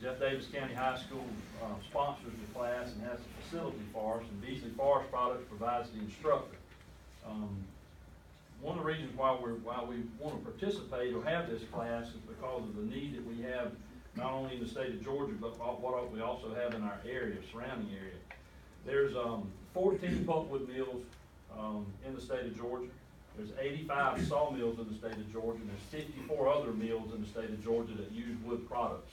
Jeff Davis County High School sponsors the class and has the facility for us, and Beasley Forest Products provides the instructor. One of the reasons why we want to participate or have this class is because of the need that we have, not only in the state of Georgia, but what we also have in our area, surrounding area. There's 14 pulpwood mills in the state of Georgia. There's 85 sawmills in the state of Georgia, and there's 54 other mills in the state of Georgia that use wood products.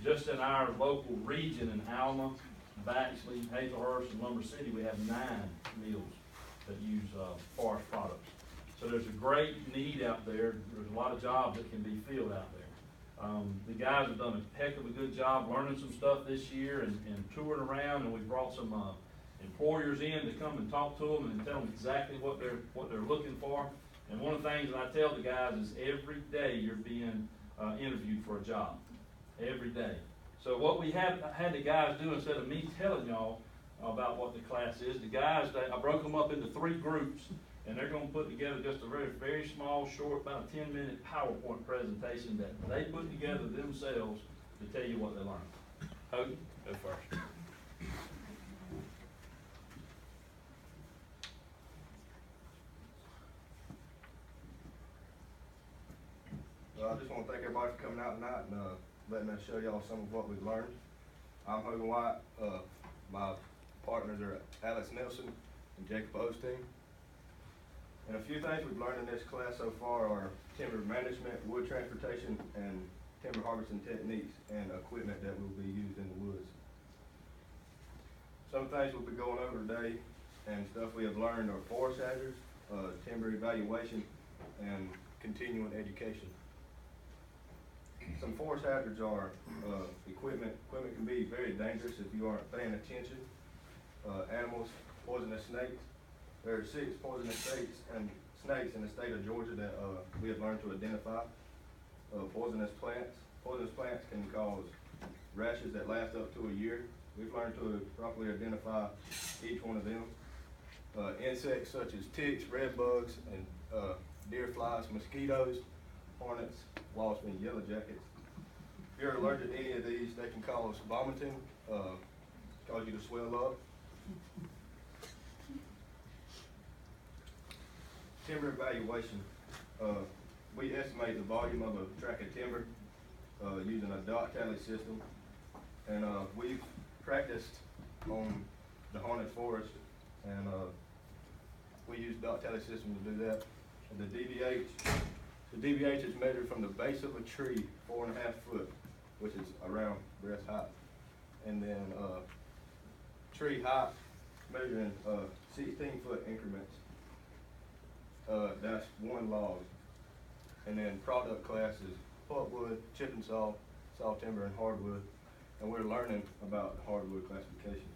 Just in our local region in Alma, Baxley, Hazelhurst, and Lumber City, we have 9 mills that use forest products. So there's a great need out there. There's a lot of jobs that can be filled out there. The guys have done a heck of a good job learning some stuff this year and touring around, and we brought some employers in to come and talk to them and tell them exactly what they're looking for. And one of the things that I tell the guys is every day you're being interviewed for a job. Every day. So what we had the guys do, instead of me telling y'all about what the class is, the guys, I broke them up into 3 groups, and they're going to put together just a very, very small, short, about a 10-minute PowerPoint presentation that they put together themselves to tell you what they learned. Hogan, go first. I just want to thank everybody for coming out tonight and letting us show y'all some of what we've learned. I'm Hogan White. My partners are Alex Nelson and Jacob Osteen. And a few things we've learned in this class so far are timber management, wood transportation, and timber harvesting techniques and equipment that will be used in the woods. Some things we'll be going over today and stuff we have learned are forest hazards, timber evaluation, and continuing education. Some forest hazards are equipment. Equipment can be very dangerous if you aren't paying attention. Animals, poisonous snakes. There are 6 poisonous snakes in the state of Georgia that we have learned to identify. Poisonous plants. Poisonous plants can cause rashes that last up to a year. We've learned to properly identify each one of them. Insects such as ticks, red bugs, and deer flies, mosquitoes, hornets, wasps, and yellow jackets. If you're allergic to any of these, they can cause vomiting, cause you to swell up. Timber evaluation. We estimate the volume of a tract of timber using a dot tally system, and we've practiced on the haunted forest, and we use dot tally system to do that. And the DVH is measured from the base of a tree, 4.5 foot, which is around breast height, and then tree height measured in 16-foot increments. That's 1 log. And then product class is pulpwood, chip and saw, saw timber, and hardwood. And we're learning about hardwood classification.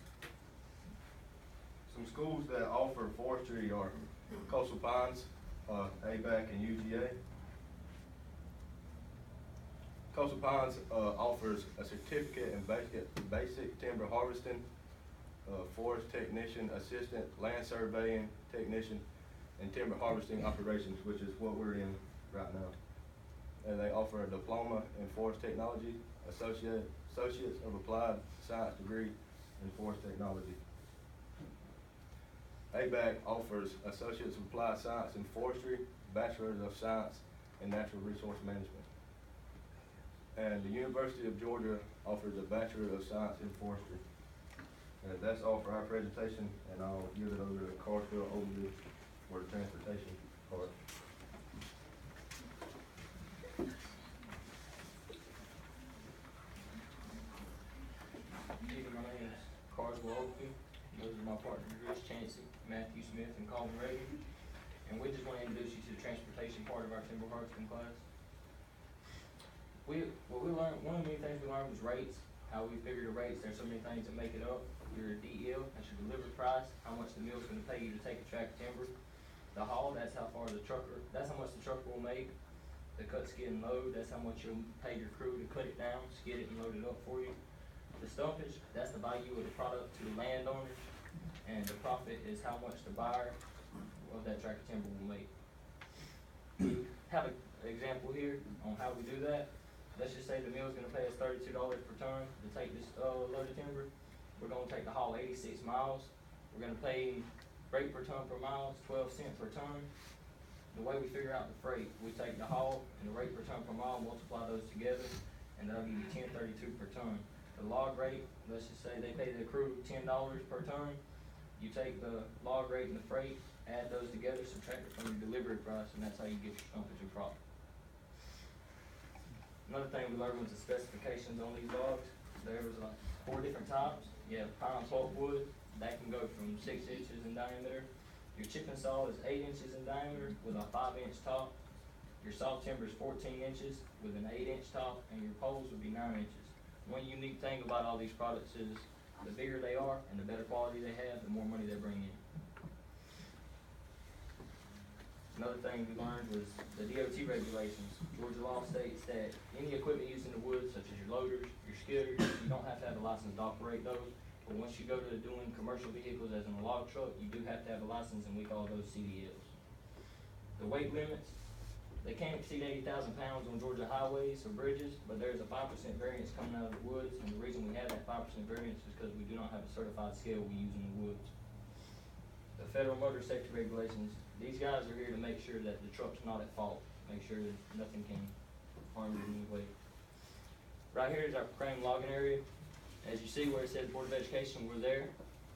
Some schools that offer forestry are Coastal Pines, ABAC, and UGA. Coastal Pines offers a certificate in basic timber harvesting, forest technician, assistant, land surveying technician, and timber harvesting operations, which is what we're in right now. And they offer a diploma in forest technology, associates of applied science degree in forest technology. ABAC offers associates of applied science in forestry, bachelor's of science in natural resource management. And the University of Georgia offers a Bachelor of Science in Forestry. And that's all for our presentation, and I'll give it over to Carswell Overby for the transportation part. My name is Carswell Overby. Those are my partners, Rich Chancey, Matthew Smith, and Colin Reagan. And we just want to introduce you to the transportation part of our timber harvesting class. What we learned, one of the main things we learned was rates, how we figure the rates. There's so many things that make it up. Your DL, that's your delivered price, how much the mill's gonna pay you to take a tract of timber. The haul, that's how much the trucker will make. The cut, skid, and load, that's how much you'll pay your crew to cut it down, skid it, and load it up for you. The stumpage, that's the value of the product to the landowner. And the profit is how much the buyer of that tract of timber will make. We have an example here on how we do that. let's just say the mill's gonna pay us $32 per ton to take this, load of timber. We're gonna take the haul 86 miles. We're gonna pay rate per ton per mile, is 12 cents per ton. The way we figure out the freight, we take the haul and the rate per ton per mile, multiply those together, and that'll give you $10.32 per ton. The log rate, let's just say they pay the crew $10 per ton. You take the log rate and the freight, add those together, subtract it from your delivery price, and that's how you get your stumpage and profit. Another thing we learned was the specifications on these logs. There was like 4 different types. You have pine pulpwood, that can go from 6 inches in diameter. Your chipping saw is 8 inches in diameter with a 5-inch top. Your saw timber is 14 inches with an 8-inch top, and your poles would be 9 inches. One unique thing about all these products is the bigger they are and the better quality they have, the more money they bring in. Another thing we learned was the DOT regulations. Georgia law states that any equipment used in the woods, such as your loaders, your skidders, you don't have to have a license to operate those. But once you go to doing commercial vehicles as in a log truck, you do have to have a license, and we call those CDLs. The weight limits, they can't exceed 80,000 pounds on Georgia highways or bridges, but there's a 5% variance coming out of the woods, and the reason we have that 5% variance is because we do not have a certified scale we use in the woods. The federal motor safety regulations, these guys are here to make sure that the truck's not at fault, make sure that nothing can harm it in any way. Right here is our proclaimed logging area. As you see where it says Board of Education, we're there.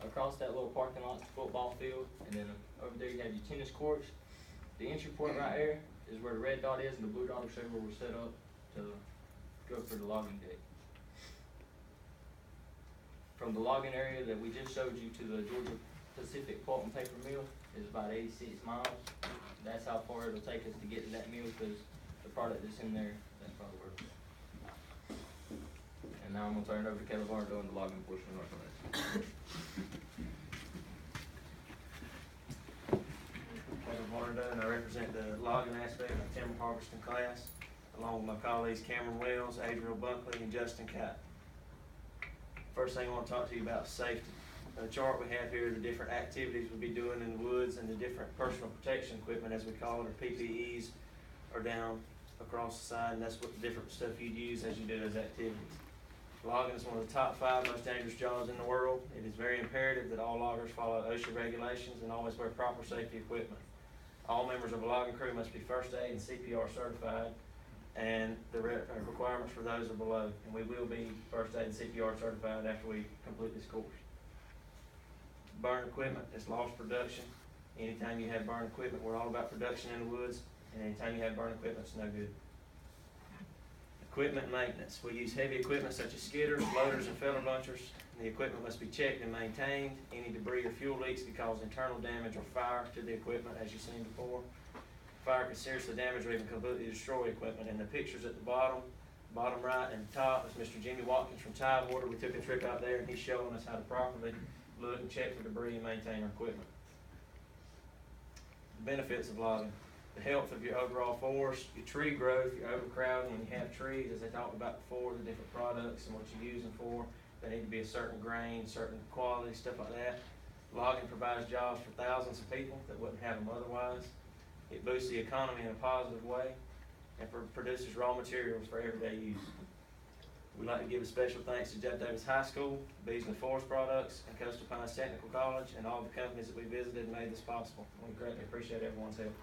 Across that little parking lot's the football field, and then over there you have your tennis courts. The entry point right there is where the red dot is, and the blue dot will show where we're set up to go for the logging deck. From the logging area that we just showed you to the Georgia Pacific Pulp and Paper Mill is about 86 miles. That's how far it'll take us to get to that mill, because the product that's in there, that's probably worth it. And now I'm gonna turn it over to Kevin Barnes doing the logging portion of our class. Kevin Barnes, and I represent the logging aspect of the timber harvesting class, along with my colleagues Cameron Wells, Adriel Bunkley, and Justin Kite. First thing I want to talk to you about is safety. The chart we have here are the different activities we'll be doing in the woods, and the different personal protection equipment, as we call it, or PPEs, are down across the side, and that's what the different stuff you'd use as you do those activities. Logging is one of the top 5 most dangerous jobs in the world. It is very imperative that all loggers follow OSHA regulations and always wear proper safety equipment. All members of a logging crew must be first aid and CPR certified, and the requirements for those are below. And we will be first aid and CPR certified after we complete this course. Burn equipment is lost production. Anytime you have burn equipment, we're all about production in the woods, and anytime you have burn equipment, it's no good. Equipment maintenance. We use heavy equipment such as skidders, loaders, and feather bunchers. The equipment must be checked and maintained. Any debris or fuel leaks can cause internal damage or fire to the equipment, as you've seen before. Fire can seriously damage or even completely destroy equipment. And the pictures at the bottom right and top is Mr. Jimmy Watkins from Tidewater. We took a trip out there, and he's showing us how to properly look and check for debris and maintain our equipment. The benefits of logging. The health of your overall forest, your tree growth, your overcrowding. When you have trees, as I talked about before, the different products and what you use them for, they need to be a certain grain, certain quality, stuff like that. Logging provides jobs for thousands of people that wouldn't have them otherwise. It boosts the economy in a positive way and produces raw materials for everyday use. We'd like to give a special thanks to Jeff Davis High School, Beasley Forest Products, and Coastal Pines Technical College, and all the companies that we visited and made this possible. We greatly appreciate everyone's help.